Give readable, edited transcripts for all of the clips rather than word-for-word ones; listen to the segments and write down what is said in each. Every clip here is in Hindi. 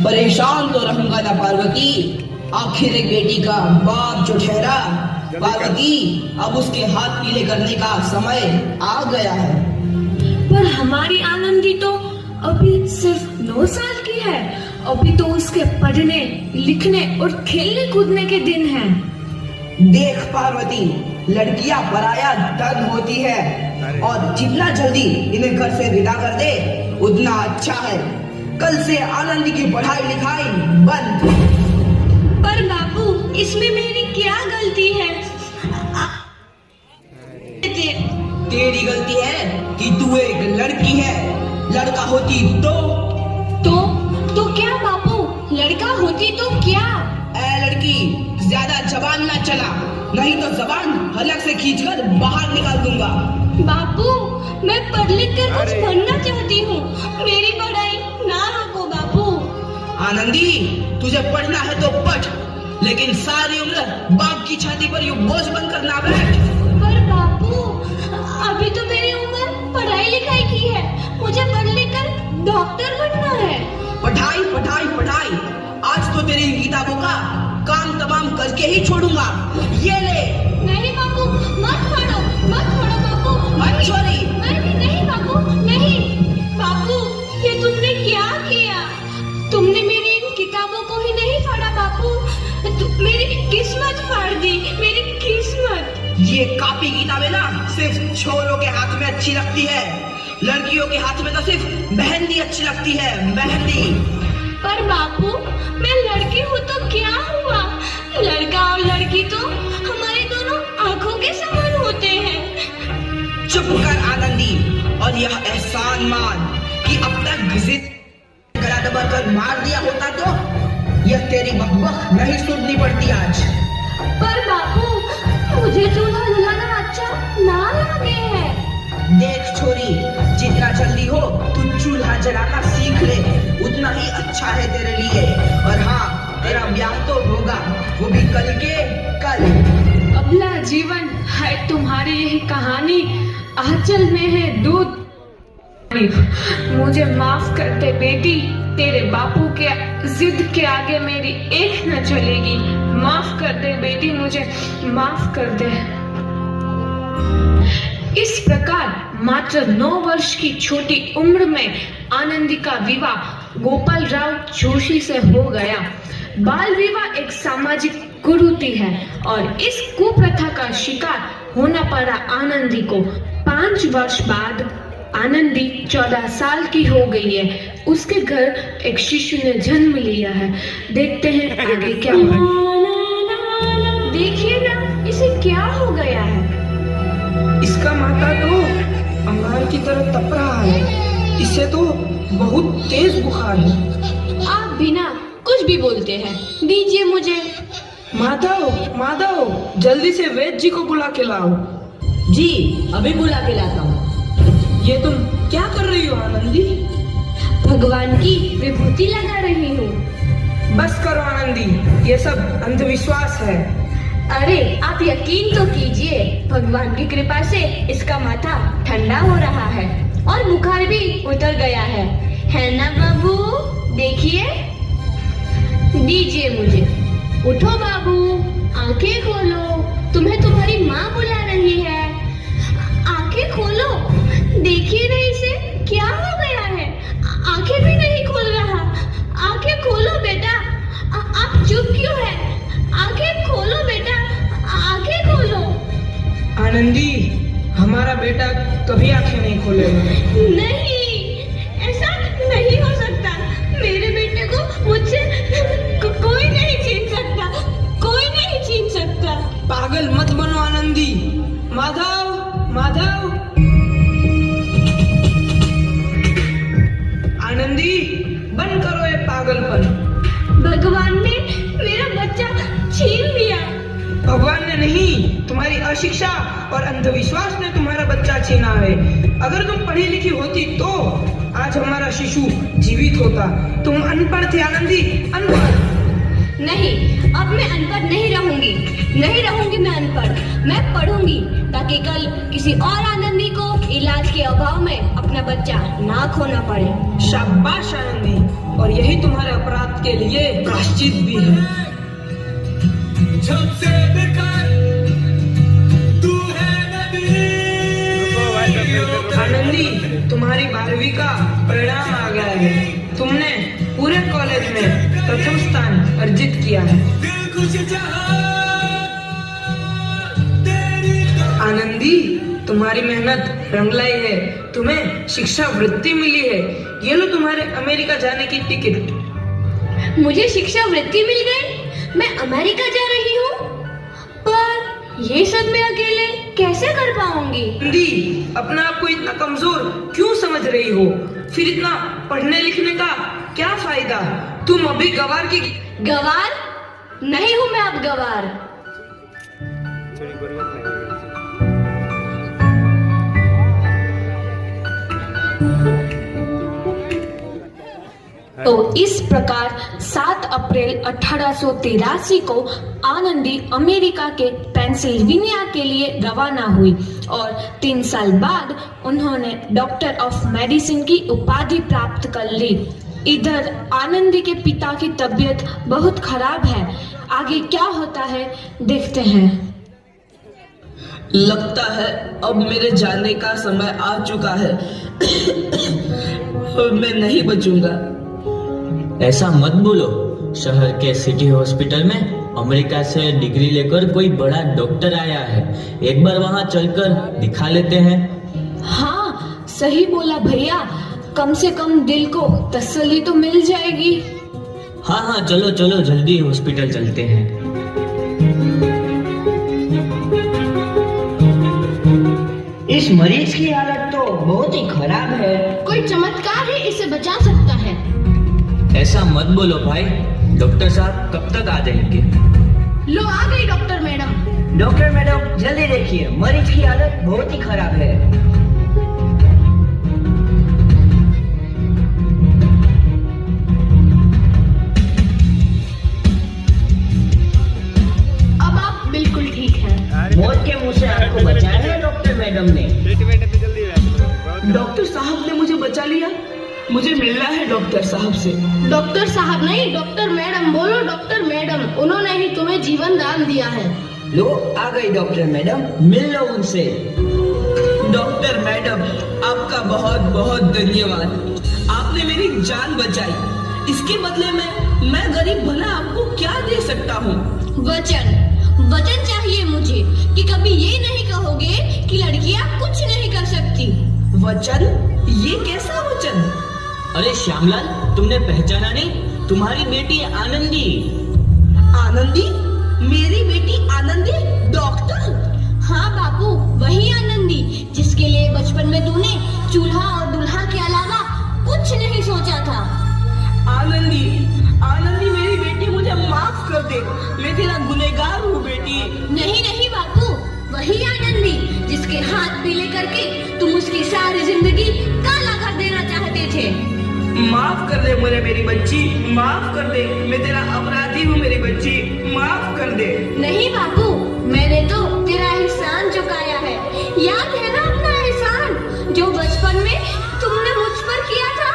परेशान तो रहूंगा ना पार्वती, आखिर एक बेटी का बाप जो ठहरा। पार्वती, अब उसके हाथ पीले करने का समय आ गया है। पर हमारी आनंदी तो अभी सिर्फ 9 साल की है। अभी तो उसके पढ़ने, लिखने और खेलने कूदने के दिन हैं। देख पार्वती, लड़कियां पराया धन होती है और जितना जल्दी इन्हें घर से विदा कर दे उतना अच्छा है। कल से आनंदी की पढ़ाई लिखाई बंद। पर बाबू, इसमें मेरी क्या गलती है? तेरी गलती है कि तू एक लड़की है। लड़का होती तो क्या बाबू? लड़का होती तो क्या? ए लड़की, ज्यादा जबान ना चला, नहीं तो जबान हलक से खींचकर बाहर निकाल दूंगा। बाबू, मैं पढ़ लिख कर कुछ बनना चाहती हूँ। मेरी पढ़ाई ना रोको बाबू। आनंदी, तुझे पढ़ना है तो पढ़, लेकिन सारी उम्र बाप की छाती पर यूं बोझ बनकर ना बैठ। पर बाबू, अभी तो मेरी उम्र पढ़ाई लिखाई की है। मुझे पढ़ लिख कर डॉक्टर बनना है। पढ़ाई पढ़ाई पढ़ाई, आज तो तेरी किताबों का काम तमाम करके ही छोड़ूंगा। ये ले। नहीं बाबू, मत छोड़ो बाबू। मत छोड़ी। नहीं बाबू, नहीं। बाबू, ये तुमने क्या किया? तुमने मेरी इन किताबों को ही नहीं फाड़ा बाबू, मेरी किस्मत फाड़ दी, मेरी किस्मत। ये कॉपी किताबें ना सिर्फ छोरों के हाथ में अच्छी लगती है, लड़कियों के हाथ में तो सिर्फ मेहंदी अच्छी लगती है, मेहंदी। पर बापू, मैं लड़की हूँ तो क्या हुआ? लड़का और लड़की तो हमारे दोनों आंखों के समान होते हैं। चुप कर आनंदी, और यह एहसान मान कि अब तक जिद गला दबाकर मार दिया होता तो यह तेरी बकबक नहीं सुननी पड़ती आज। पर बापू, मुझे चूल्हा जलाना अच्छा ना लगे है। देख छोरी, जितना जल्दी हो तू चूल्हा जलाना सीख ले, उतना ही अच्छा है तेरे लिए। और हाँ, तेरा ब्याह तो होगा, वो भी कल के कल। अबला जीवन है तुम्हारी यही कहानी, आंचल में है दूध। मुझे माफ कर दे बेटी, तेरे बापू के जिद के आगे मेरी एक न चलेगी। माफ कर दे बेटी, मुझे माफ कर दे। इस प्रकार मात्र 9 वर्ष की छोटी उम्र में आनंदी का विवाह गोपाल राव जोशी से हो गया। बाल विवाह एक सामाजिक कुरीति है और इस कुप्रथा का शिकार होना पड़ा आनंदी को। 5 वर्ष बाद आनंदी 14 साल की हो गई है। उसके घर एक शिशु ने जन्म लिया है। देखते हैं आगे क्या होगा। देखिए ना, इसे क्या हो गया है? इसका माथा तो अंगार की तरह तप रहा है। इसे तो बहुत तेज बुखार है। आप बिना कुछ भी बोलते हैं, दीजिए मुझे। माधव, जल्दी से वैद्य जी को बुला के लाओ। जी, अभी बुला के लाता हूँ। ये तुम क्या कर रही हो आनंदी? भगवान की विभूति लगा रही हूँ। बस करो आनंदी, ये सब अंधविश्वास है। अरे आप यकीन तो कीजिए, भगवान की कृपा से इसका माथा ठंडा हो रहा है और बुखार भी उतर गया है ना बाबू? देखिए, दीजिए मुझे। उठो बाबू, आंखें खोलो, तुम्हें तुम्हारी माँ बुला रही है। आंखें खोलो, देखिए ना इसे क्या हो गया है। आंखें भी नहीं खोल रहा। आंखें खोलो बेटा। आप चुप क्यों है? आंखें खोलो बेटा, आंखें खोलो। आनंदी, हमारा बेटा कभी आंखें नहीं खोलेगा। नहीं, ऐसा नहीं हो सकता। मेरे बेटे को मुझसे कोई नहीं छीन सकता, कोई नहीं छीन सकता। पागल मत बनो आनंदी। माधव, आनंदी, बंद करो ये पागलपन। भगवान ने मेरा बच्चा छीन लिया। भगवान ने नहीं, तुम्हारी अशिक्षा और अंधविश्वास ने तुम्हारा बच्चा छीना है। अगर तुम पढ़ी लिखी होती तो आज हमारा शिशु जीवित होता। तुम अनपढ़ थे आनंदी, अनपढ़। नहीं, अब मैं अनपढ़ नहीं रहूंगी मैं अनपढ़। मैं पढ़ूंगी ताकि कल किसी और आनंदी को इलाज के अभाव में अपना बच्चा ना खोना पड़े। शाबाश आनंदी, और यही तुम्हारे अपराध के लिए प्रायश्चित भी है। सबसे बेकार तू है नबी। आनंदी, तुम्हारी 12वीं का परिणाम आ गया है। तुमने पूरे कॉलेज में प्रथम स्थान अर्जित किया है। दिल खुश जहां तेरी आनंदी, तुम्हारी मेहनत रंग लाई है। तुम्हें शिक्षा वृत्ति मिली है। ये लो तुम्हारे अमेरिका जाने की टिकट। मुझे शिक्षा वृत्ति मिल गई, मैं अमेरिका जा रही हूँ। पर ये सब मैं अकेले कैसे कर पाऊंगी? आनंदी, अपना आप को इतना कमजोर क्यों समझ रही हो? फिर इतना पढ़ने लिखने का क्या फायदा? तुम अभी गवार की गवार नहीं हूँ मैं अब गवार। तो इस प्रकार 7 अप्रैल 1883 को आनंदी अमेरिका के पेंसिल्वेनिया के लिए रवाना हुई और 3 साल बाद उन्होंने डॉक्टर ऑफ मेडिसिन की उपाधि प्राप्त कर ली। इधर आनंदी के पिता की तबीयत बहुत खराब है। आगे क्या होता है देखते हैं। लगता है अब मेरे जाने का समय आ चुका है। मैं नहीं बचूंगा। ऐसा मत बोलो। शहर के सिटी हॉस्पिटल में अमेरिका से डिग्री लेकर कोई बड़ा डॉक्टर आया है। एक बार वहां चलकर दिखा लेते हैं। हाँ, सही बोला भैया। कम से कम दिल को तसल्ली तो मिल जाएगी। हाँ हाँ, चलो चलो जल्दी हॉस्पिटल चलते हैं। इस मरीज की हालत तो बहुत ही खराब है। कोई चमत्कार ही इसे बचा सकता है। ऐसा मत बोलो भाई। डॉक्टर साहब कब तक आ जाएंगे? लो आ गई डॉक्टर मैडम। डॉक्टर मैडम जल्दी देखिए, मरीज की हालत बहुत ही खराब है। अब आप बिल्कुल ठीक हैं। मौत के मुंह से आपको बचाया है डॉक्टर मैडम ने। डॉक्टर साहब ने मुझे बचा लिया। मुझे मिलना है डॉक्टर साहब से। डॉक्टर साहब नहीं, डॉक्टर मैडम बोलो। डॉक्टर मैडम, उन्होंने ही तुम्हें जीवन दान दिया है। लो आ गई डॉक्टर मैडम, मिल लो उनसे। डॉक्टर मैडम, आपका बहुत बहुत धन्यवाद। आपने मेरी जान बचाई। इसके बदले में मैं गरीब भला आपको क्या दे सकता हूँ? वचन चाहिए मुझे कि कभी ये नहीं कहोगे कि लड़कियां कुछ नहीं कर सकती। वचन? ये कैसा वचन? अरे श्यामलाल, तुमने पहचाना नहीं? तुम्हारी बेटी आनंदी। आनंदी? मेरी बेटी आनंदी डॉक्टर? हाँ बापू, वही आनंदी जिसके लिए बचपन में तूने चूल्हा और दूल्हा के अलावा कुछ नहीं सोचा था। आनंदी, आनंदी मेरी बेटी, मुझे माफ कर दे। मैं तेरा गुनहगार हूँ बेटी। नहीं नहीं बापू, वही आनंदी जिसके हाथ पीले करके तुम उसकी सारी जिंदगी काला कर देना चाहते थे। माफ कर दे मुझे मेरी बच्ची, माफ कर दे। मैं तेरा अपराधी हूँ मेरी बच्ची, माफ कर दे। नहीं बापू, मैंने तो तेरा एहसान चुकाया है। याद है ना अपना एहसान जो बचपन में तुमने मुझ पर किया था?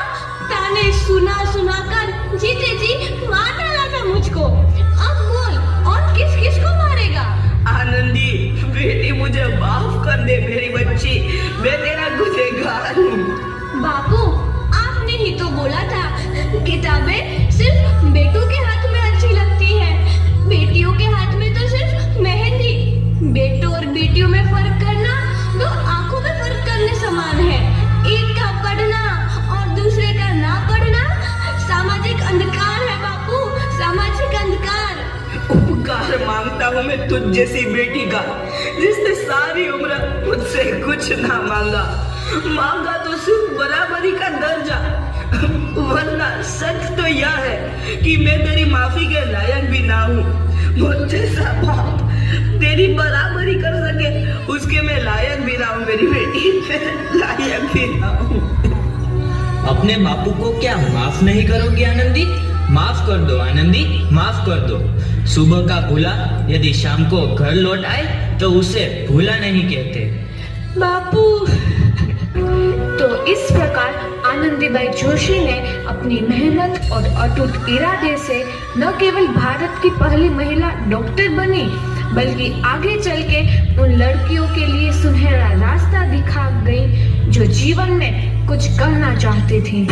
ताने सुना सुना कर जीते जी मार डाला था मुझको। अब बोल, और किस किस को मारेगा? आनंदी बेटी, मुझे माफ कर दे मेरी बच्ची। मैं तेरा गुनहगार हूँ। बापू, आपने ही तो बोला था किताबें सिर्फ बेटों के हाथ में अच्छी लगती है, बेटियों के हाथ में तो सिर्फ मेहंदी। बेटों और बेटियों में फर्क करना दो आंखों में फर्क करने समान है। एक का पढ़ना और दूसरे का ना पढ़ना सामाजिक अंधकार है बापू, सामाजिक अंधकार। उपकार मांगता हूँ मैं तुझ जैसी बेटी का, जिसने सारी उम्र मुझसे कुछ ना मांगा। मांगा तो सिर्फ बराबरी का दर्जा। वरना सच तो यह है कि मैं तेरी माफी के लायक भी ना हूँ। मुझ जैसा बाप तेरी बराबरी कर सके, उसके मैं लायक भी ना हूँ मेरी बेटी, मैं लायक भी ना हूँ। अपने बापू को क्या माफ नहीं करोगी आनंदी? माफ कर दो आनंदी, माफ कर दो। सुबह का भूला यदि शाम को घर लौट आए तो उसे भूला नहीं कहते। बापू। तो इस प्रकार आनंदीबाई जोशी ने अपनी मेहनत और अटूट इरादे से न केवल भारत की पहली महिला डॉक्टर बनी, बल्कि आगे चल के उन लड़कियों के लिए सुनहरा रास्ता दिखा गई जो जीवन में कुछ करना चाहती थी।